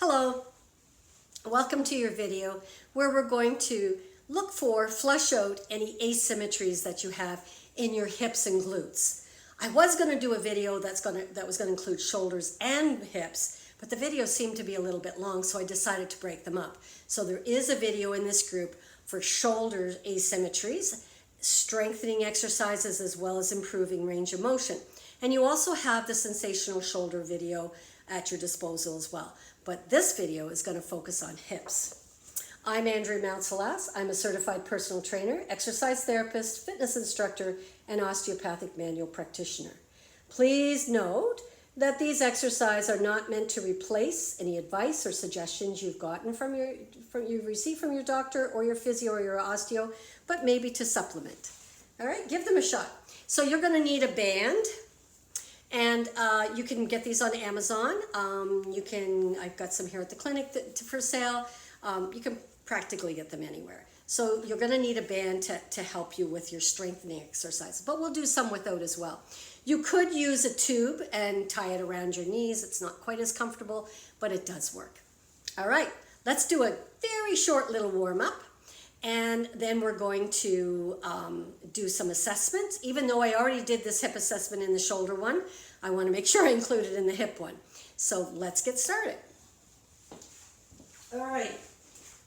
Hello, welcome to your video where we're going to look for, flush out any asymmetries that you have in your hips and glutes. I was going to do a video that was going to include shoulders and hips, but the videos seemed to be a little bit long, so I decided to break them up. So there is a video in this group for shoulder asymmetries, strengthening exercises, as well as improving range of motion. And you also have the sensational shoulder video at your disposal as well. But this video is going to focus on hips. I'm Mounce-Halasz. I'm a certified personal trainer, exercise therapist, fitness instructor, and osteopathic manual practitioner. Please note that these exercises are not meant to replace any advice or suggestions you've gotten you've received from your doctor or your physio or your osteo, but maybe to supplement. All right, give them a shot. So you're going to need a band. And you can get these on Amazon. I've got some here at the clinic for sale. You can practically get them anywhere. So you're gonna need a band to help you with your strengthening exercise, but we'll do some without as well. You could use a tube and tie it around your knees. It's not quite as comfortable, but it does work. All right, let's do a very short little warm up. And then we're going to do some assessments. Even though I already did this hip assessment in the shoulder one, I want to make sure I include it in the hip one. So let's get started. All right.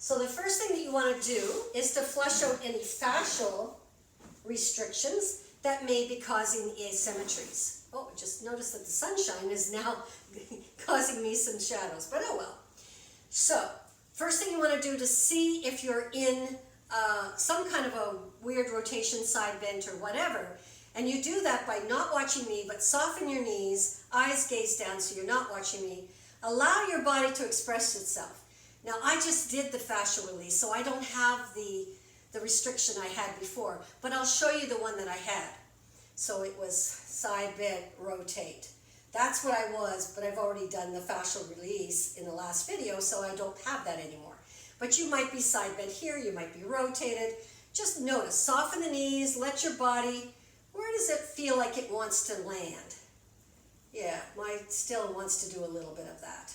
So the first thing that you want to do is to flush out any fascial restrictions that may be causing asymmetries. Oh, I just noticed that the sunshine is now causing me some shadows, but oh well. So first thing you want to do to see if you're in some kind of a weird rotation, side bend, or whatever, and you do that by not watching me, but soften your knees, eyes gaze down so you're not watching me. Allow your body to express itself. Now, I just did the fascial release, so I don't have the restriction I had before, but I'll show you the one that I had. So it was side bend, rotate. That's what I was, but I've already done the fascial release in the last video, so I don't have that anymore. But you might be side bent here, you might be rotated. Just notice, soften the knees, let your body, where does it feel like it wants to land? Yeah, mine still wants to do a little bit of that.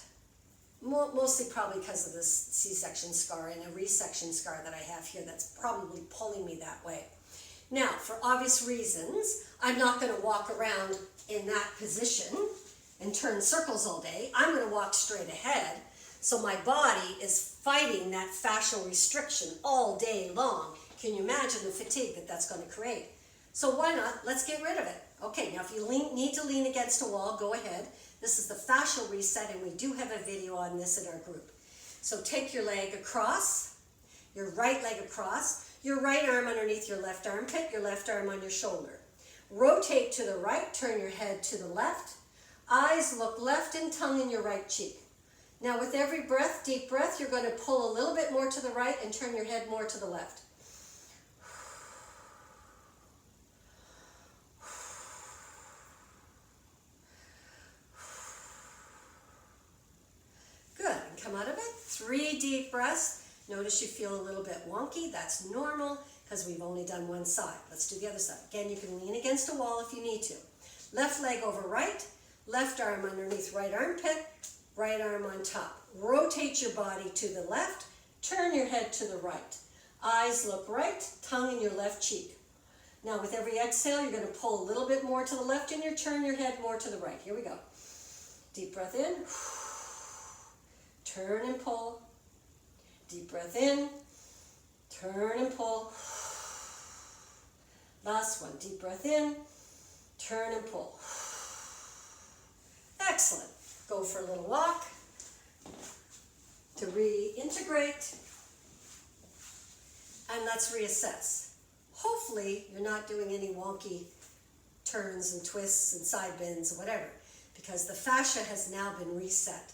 Mostly probably because of this C-section scar and a resection scar that I have here that's probably pulling me that way. Now, for obvious reasons, I'm not going to walk around in that position and turn circles all day. I'm going to walk straight ahead. So my body is fighting that fascial restriction all day long. Can you imagine the fatigue that that's going to create? So why not? Let's get rid of it. Okay, now if you need to lean against a wall, go ahead. This is the fascial reset, and we do have a video on this in our group. So take your leg across, your right leg across, your right arm underneath your left armpit, your left arm on your shoulder. Rotate to the right, turn your head to the left. Eyes look left and tongue in your right cheek. Now with every breath, deep breath, you're going to pull a little bit more to the right and turn your head more to the left. Good, and come out of it. 3 deep breaths. Notice you feel a little bit wonky. That's normal because we've only done one side. Let's do the other side. Again, you can lean against a wall if you need to. Left leg over right, left arm underneath right armpit, right arm on top. Rotate your body to the left, turn your head to the right. Eyes look right, tongue in your left cheek. Now with every exhale, you're going to pull a little bit more to the left and you turn your head more to the right. Here we go. Deep breath in. Turn and pull. Deep breath in. Turn and pull. Last one. Deep breath in. Turn and pull. Excellent. Go for a little walk to reintegrate. And let's reassess. Hopefully you're not doing any wonky turns and twists and side bends or whatever, because the fascia has now been reset.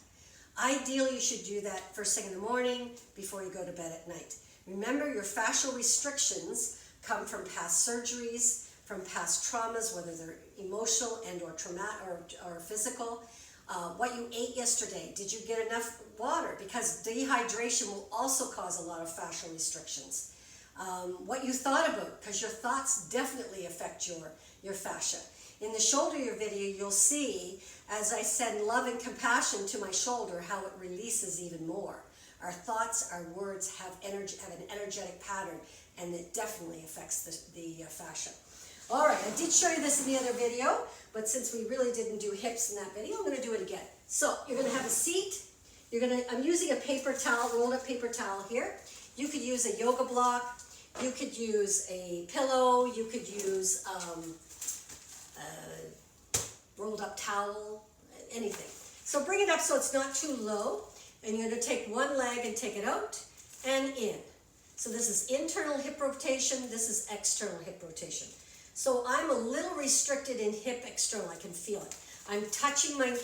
Ideally, you should do that first thing in the morning before you go to bed at night. Remember, your fascial restrictions come from past surgeries, from past traumas, whether they're emotional and or traumatic or physical. What you ate yesterday, did you get enough water? Because dehydration will also cause a lot of fascial restrictions. What you thought about, because your thoughts definitely affect your fascia. In the shoulder video, you'll see, as I send love and compassion to my shoulder, how it releases even more. Our thoughts, our words have energy, have an energetic pattern, and it definitely affects the fascia. All right, I did show you this in the other video, but since we really didn't do hips in that video, I'm going to do it again. So you're going to have a seat. I'm using a paper towel, rolled up paper towel here. You could use a yoga block. You could use a pillow. You could use rolled up towel, anything. So bring it up so it's not too low, and you're going to take one leg and take it out and in. So this is internal hip rotation, this is external hip rotation. So I'm a little restricted in hip external, I can feel it. I'm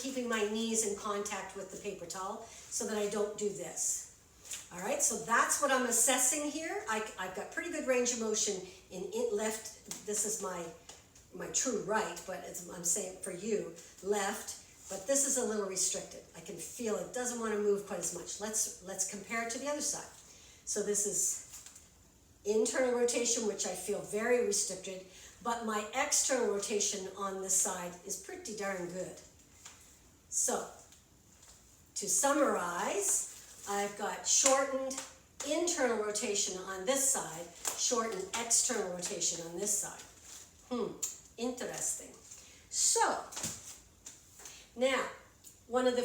keeping my knees in contact with the paper towel so that I don't do this. All right, so that's what I'm assessing here. I've got pretty good range of motion in left. This is my true right, but I'm saying for you, left, but this is a little restricted. I can feel it doesn't want to move quite as much. Let's compare it to the other side. So this is internal rotation, which I feel very restricted, but my external rotation on this side is pretty darn good. So, to summarize, I've got shortened internal rotation on this side, shortened external rotation on this side. Interesting. So, now, one of the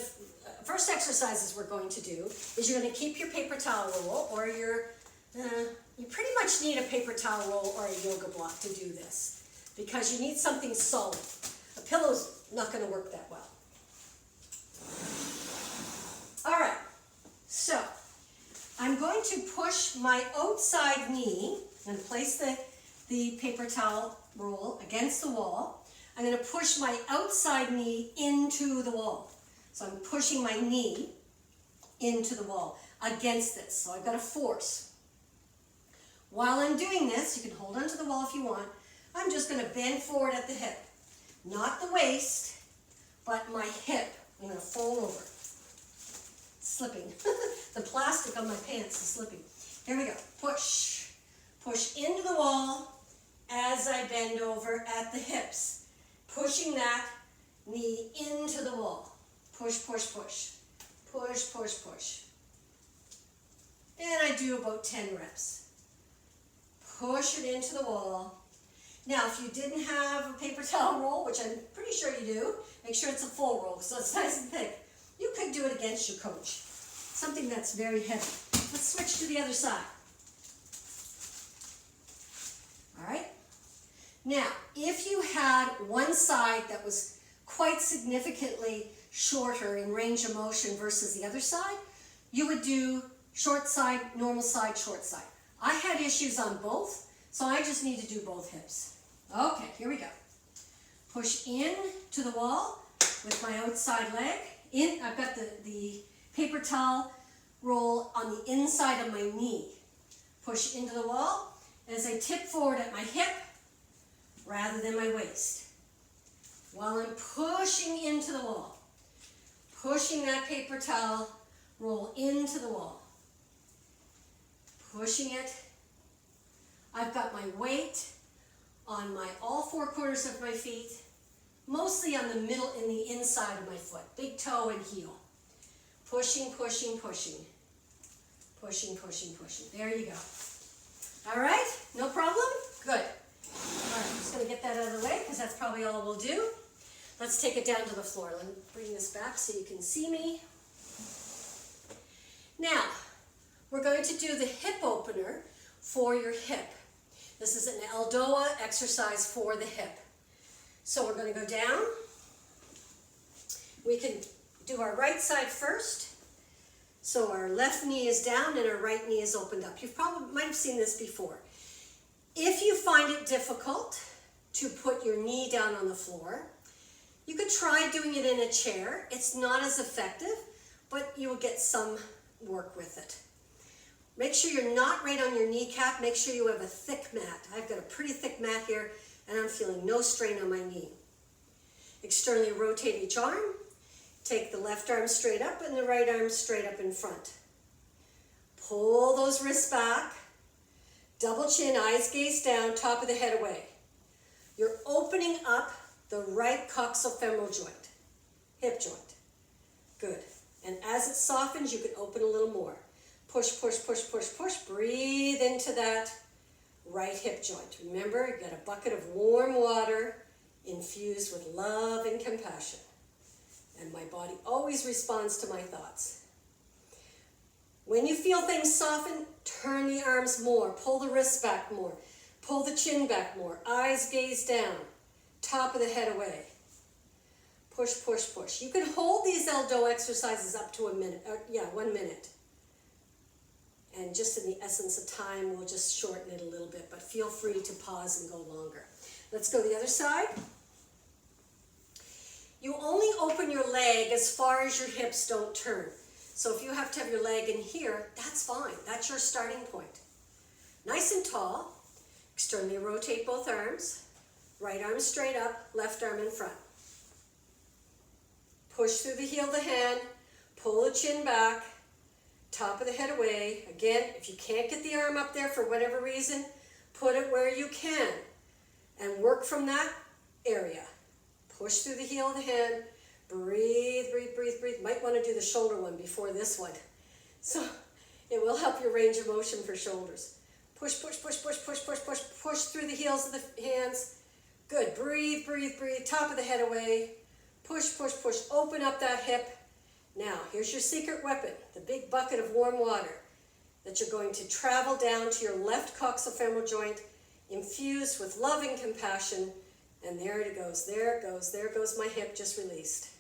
first exercises we're going to do is you're going to keep your paper towel roll, or you pretty much need a paper towel roll or a yoga block to do this, because you need something solid. A pillow's not going to work that well. All right, so I'm going to push my outside knee and place the paper towel roll against the wall. I'm going to push my outside knee into the wall. So I'm pushing my knee into the wall against this. So I've got a force. While I'm doing this, you can hold onto the wall if you want, I'm just going to bend forward at the hip. Not the waist, but my hip. I'm going to fold over. Slipping. The plastic on my pants is slipping. Here we go. Push. Push into the wall as I bend over at the hips. Pushing that knee into the wall. Push, push, push. Push, push, push. And I do about 10 reps. Push it into the wall. Now, if you didn't have a paper towel roll, which I'm pretty sure you do, make sure it's a full roll so it's nice and thick. You could do it against your coach. Something that's very heavy. Let's switch to the other side. All right? Now, if you had one side that was quite significantly shorter in range of motion versus the other side, you would do short side, normal side, short side. I had issues on both, so I just need to do both hips. Okay, here we go. Push in to the wall with my outside leg. I've got the paper towel roll on the inside of my knee. Push into the wall as I tip forward at my hip rather than my waist. While I'm pushing into the wall, pushing that paper towel roll into the wall. Pushing it. I've got my weight on all four corners of my feet, mostly on the middle and the inside of my foot, big toe and heel. Pushing, pushing, pushing. Pushing, pushing, pushing. There you go. All right, no problem? Good. All right, I'm just going to get that out of the way because that's probably all we'll do. Let's take it down to the floor. Let me bring this back so you can see me. Now, we're going to do the hip opener for your hip. This is an Aldoa exercise for the hip. So we're going to go down. We can do our right side first. So our left knee is down and our right knee is opened up. You probably might have seen this before. If you find it difficult to put your knee down on the floor, you could try doing it in a chair. It's not as effective, but you will get some work with it. Make sure you're not right on your kneecap. Make sure you have a thick mat. I've got a pretty thick mat here, and I'm feeling no strain on my knee. Externally rotate each arm. Take the left arm straight up and the right arm straight up in front. Pull those wrists back. Double chin, eyes gaze down, top of the head away. You're opening up the right coxofemoral joint, hip joint. Good. And as it softens, you can open a little more. Push, push, push, push, push. Breathe into that right hip joint. Remember, you got a bucket of warm water infused with love and compassion. And my body always responds to my thoughts. When you feel things soften, turn the arms more. Pull the wrists back more. Pull the chin back more. Eyes gaze down. Top of the head away. Push, push, push. You can hold these Eldo exercises up to 1 minute. 1 minute. And just in the essence of time, we'll just shorten it a little bit. But feel free to pause and go longer. Let's go the other side. You only open your leg as far as your hips don't turn. So if you have to have your leg in here, that's fine. That's your starting point. Nice and tall. Externally rotate both arms. Right arm straight up, left arm in front. Push through the heel of the hand. Pull the chin back. Top of the head away. Again, if you can't get the arm up there for whatever reason, put it where you can. And work from that area. Push through the heel of the hand. Breathe, breathe, breathe, breathe. Might want to do the shoulder one before this one. So it will help your range of motion for shoulders. Push, push, push, push, push, push, push, push through the heels of the hands. Good. Breathe, breathe, breathe. Top of the head away. Push, push, push. Open up that hip. Now, here's your secret weapon, the big bucket of warm water that you're going to travel down to your left coxofemoral joint, infused with love and compassion. And there it goes. There it goes. There goes my hip just released.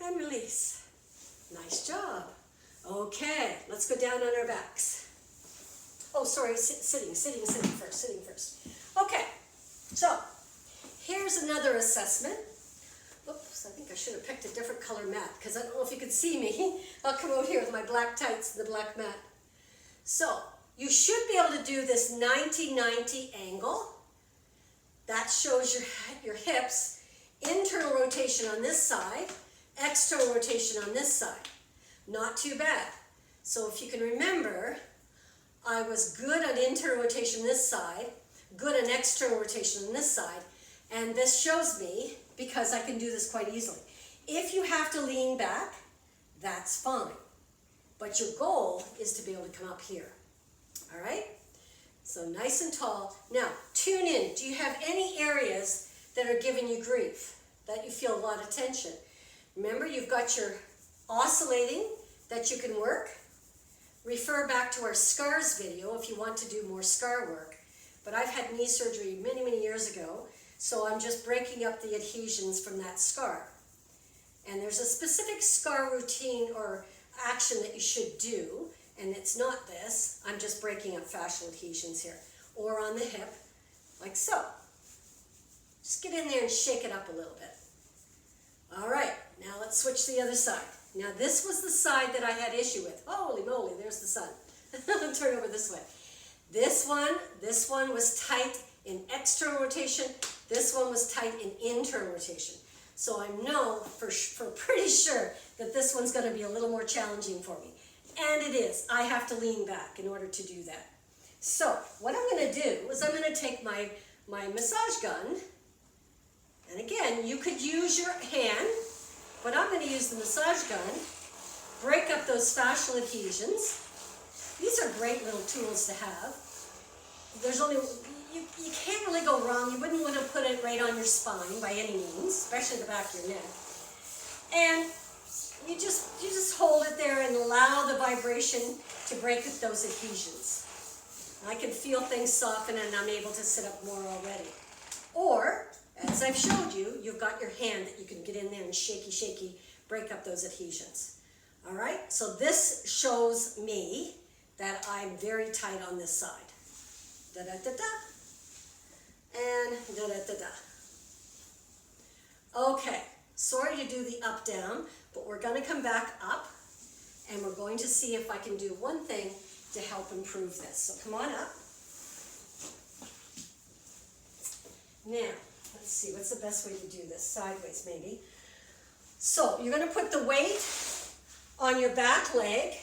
And release. Nice job. Okay, let's go down on our backs. Oh, sorry, sitting first. Okay, so here's another assessment. Oops, I think I should have picked a different color mat because I don't know if you can see me. I'll come over here with my black tights and the black mat. So you should be able to do this 90-90 angle. That shows your hips, internal rotation on this side, external rotation on this side. Not too bad. So if you can remember, I was good on internal rotation this side, good on external rotation on this side, and this shows me, because I can do this quite easily. If you have to lean back, that's fine. But your goal is to be able to come up here. All right? So nice and tall. Now, tune in. Do you have any areas that are giving you grief, that you feel a lot of tension? Remember, you've got your oscillating that you can work. Refer back to our scars video if you want to do more scar work. But I've had knee surgery many, many years ago, so I'm just breaking up the adhesions from that scar. And there's a specific scar routine or action that you should do, and it's not this. I'm just breaking up fascial adhesions here. Or on the hip, like so. Just get in there and shake it up a little bit. All right, now let's switch to the other side. Now this was the side that I had issue with. Holy moly, there's the sun. Turn over this way. This one was tight in external rotation. This one was tight in internal rotation. So I know for pretty sure that this one's going to be a little more challenging for me. And it is. I have to lean back in order to do that. So what I'm going to do is I'm going to take my massage gun. And again, you could use your hand, but I'm going to use the massage gun. Break up those fascial adhesions. These are great little tools to have. There's only, you can't really go wrong. You wouldn't want to put it right on your spine by any means, especially the back of your neck. And you just hold it there and allow the vibration to break up those adhesions. I can feel things soften and I'm able to sit up more already. Or, as I've showed you, you've got your hand that you can get in there and shaky, break up those adhesions. All right, so this shows me that I'm very tight on this side. Da-da-da-da, and da-da-da-da. Okay, sorry to do the up-down, but we're going to come back up, and we're going to see if I can do one thing to help improve this. So come on up. Now, let's see, what's the best way to do this? Sideways, maybe. So, you're going to put the weight on your back leg.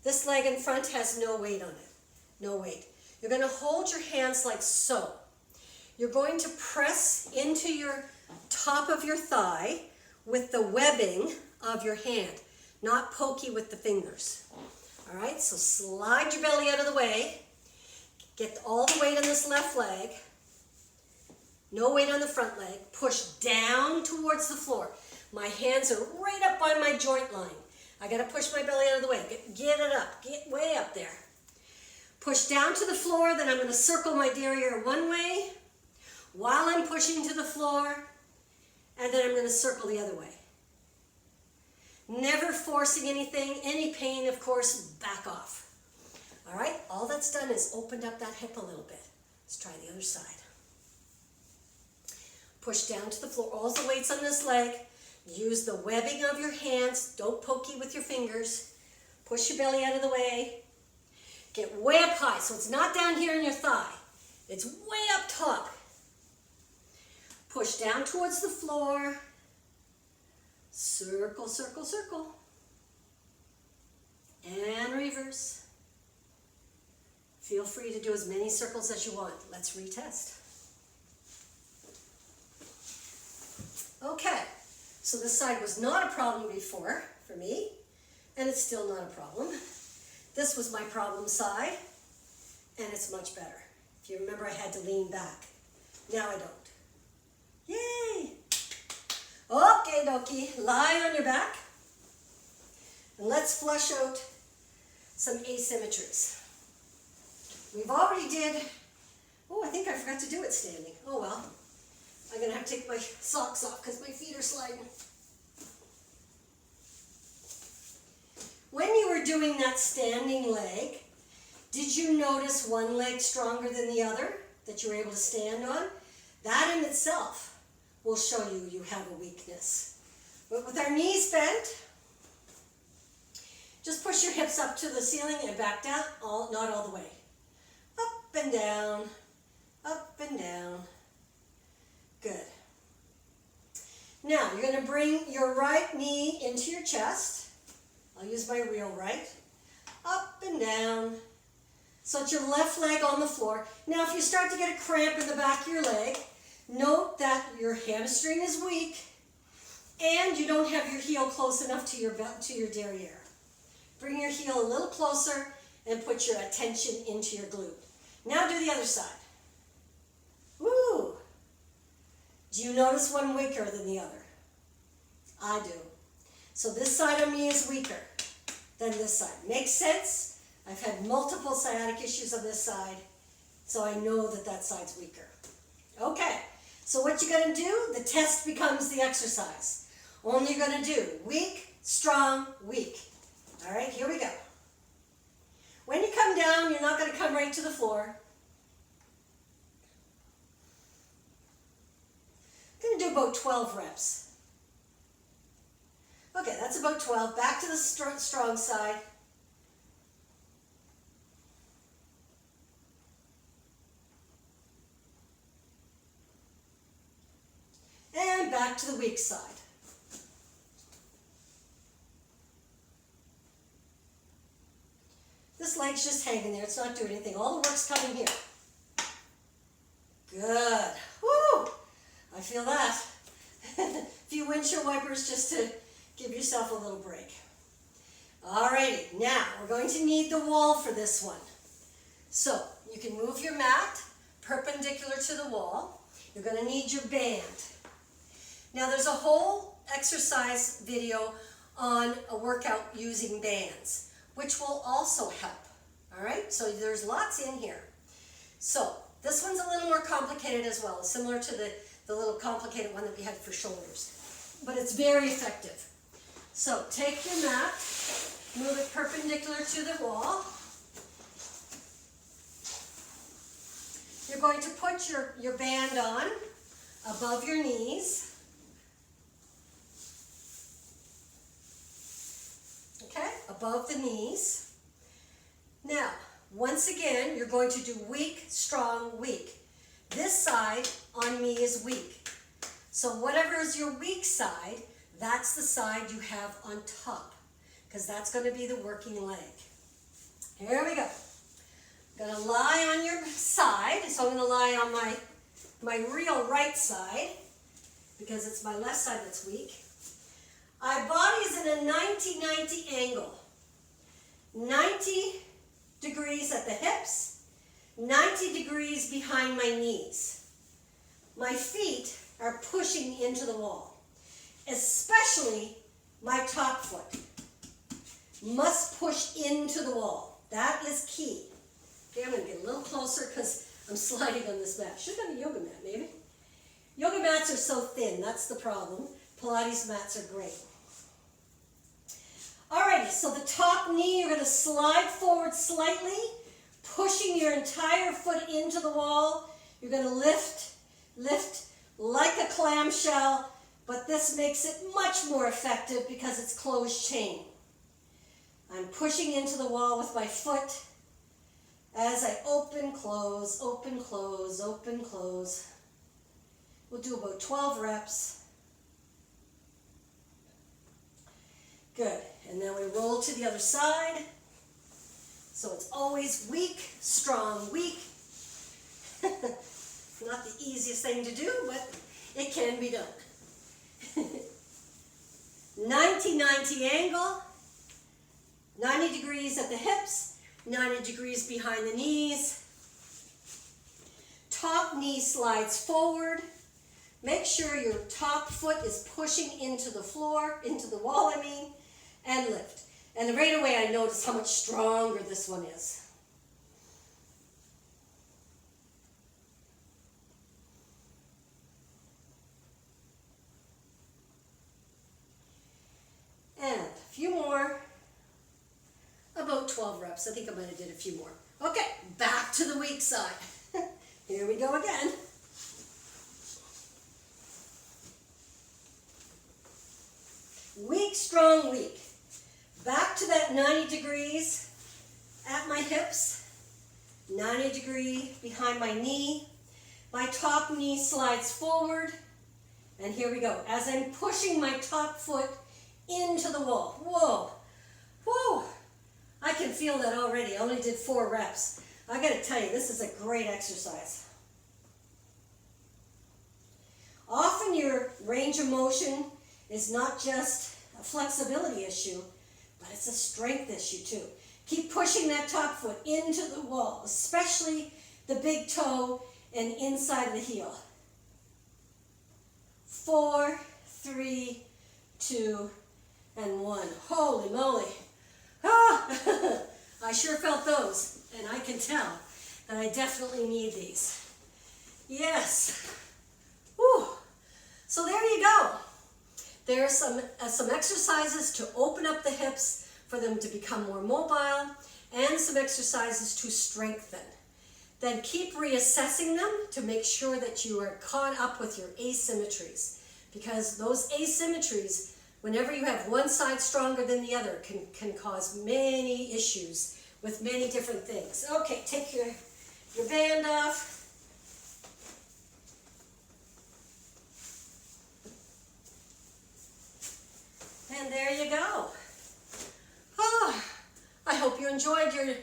This leg in front has no weight on it. No weight. You're going to hold your hands like so. You're going to press into your top of your thigh with the webbing of your hand, not pokey with the fingers. All right, so slide your belly out of the way. Get all the weight on this left leg. No weight on the front leg. Push down towards the floor. My hands are right up on my joint line. I got to push my belly out of the way. Get it up. Get way up there. Push down to the floor, then I'm going to circle my derriere one way while I'm pushing to the floor, and then I'm going to circle the other way. Never forcing anything. Any pain, of course, back off. All right, all that's done is opened up that hip a little bit. Let's try the other side. Push down to the floor. All the weight's on this leg. Use the webbing of your hands. Don't pokey with your fingers. Push your belly out of the way. Get way up high, so it's not down here in your thigh. It's way up top. Push down towards the floor. Circle, circle, circle. And reverse. Feel free to do as many circles as you want. Let's retest. Okay, so this side was not a problem before for me, and it's still not a problem. This was my problem side, and it's much better. If you remember, I had to lean back. Now I don't. Yay! Okay, dokie, lie on your back, and let's flush out some asymmetries. We've already did, I think I forgot to do it standing. Oh well, I'm gonna have to take my socks off because my feet are sliding. When you were doing that standing leg, did you notice one leg stronger than the other that you were able to stand on? That in itself will show you you have a weakness. But with our knees bent, just push your hips up to the ceiling and back down, not all the way. Up and down, up and down. Good. Now, you're going to bring your right knee into your chest. I'll use my real right. Up and down. So it's your left leg on the floor. Now, if you start to get a cramp in the back of your leg, note that your hamstring is weak and you don't have your heel close enough to your derriere. Bring your heel a little closer and put your attention into your glute. Now do the other side. Woo! Do you notice one weaker than the other? I do. So this side of me is weaker than this side. Makes sense? I've had multiple sciatic issues on this side, so I know that that side's weaker. Okay, so what you're going to do, the test becomes the exercise. Only you're going to do weak, strong, weak. All right, here we go. When you come down, you're not going to come right to the floor. I'm going to do about 12 reps. Okay, that's about 12. Back to the strong side. And back to the weak side. This leg's just hanging there. It's not doing anything. All the work's coming here. Good. Woo! I feel that. A few windshield wipers just to give yourself a little break. Alrighty, now we're going to need the wall for this one. So you can move your mat perpendicular to the wall. You're going to need your band. Now there's a whole exercise video on a workout using bands, which will also help. Alright, so there's lots in here. So this one's a little more complicated as well, similar to the little complicated one that we had for shoulders. But it's very effective. So take your mat, move it perpendicular to the wall. You're going to put your band on above your knees. Okay, above the knees. Now, once again, you're going to do weak, strong, weak. This side on me is weak. So whatever is your weak side, that's the side you have on top, because that's going to be the working leg. Here we go. I'm going to lie on your side, so I'm going to lie on my real right side. because it's my left side that's weak. Our body is in a 90-90 angle. 90 degrees at the hips, 90 degrees behind my knees. My feet are pushing into the wall, especially my top foot must push into the wall. That is key. Okay, I'm going to get a little closer because I'm sliding on this mat. Should have done a yoga mat, maybe. Yoga mats are so thin, that's the problem. Pilates mats are great. Alrighty, so the top knee, you're going to slide forward slightly, pushing your entire foot into the wall. You're going to lift like a clamshell, but this makes it much more effective because it's closed chain. I'm pushing into the wall with my foot as I open, close, open, close, open, close. We'll do about 12 reps. Good. And then we roll to the other side. So it's always weak, strong, weak. Not the easiest thing to do, but it can be done. 90-90 angle, 90 degrees at the hips, 90 degrees behind the knees. Top knee slides forward. Make sure your top foot is pushing into the floor, into the wall, and lift. And right away I notice how much stronger this one is. And a few more, about 12 reps. I think I might have did a few more. Okay, back to the weak side. Here we go again. Weak, strong, weak. Back to that 90 degrees at my hips, 90 degree behind my knee. My top knee slides forward, and here we go. As I'm pushing my top foot into the wall. Whoa, whoa, I can feel that already. I only did 4 reps. I gotta tell you, this is a great exercise. Often your range of motion is not just a flexibility issue, but it's a strength issue too. Keep pushing that top foot into the wall, especially the big toe and inside of the heel. 4, 3, 2, and 1. Holy moly. Ah, I sure felt those, and I can tell that I definitely need these. Yes. Whew. So there you go. There are some exercises to open up the hips for them to become more mobile, and some exercises to strengthen. Then keep reassessing them to make sure that you are caught up with your asymmetries, because those asymmetries, whenever you have one side stronger than the other, can cause many issues with many different things. Okay, take your band off. And there you go. Oh, I hope you enjoyed your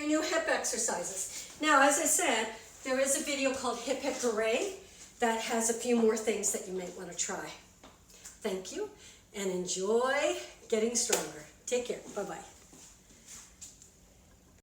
new hip exercises. Now, as I said, there is a video called Hip Hooray that has a few more things that you might want to try. Thank you, and enjoy getting stronger. Take care. Bye-bye.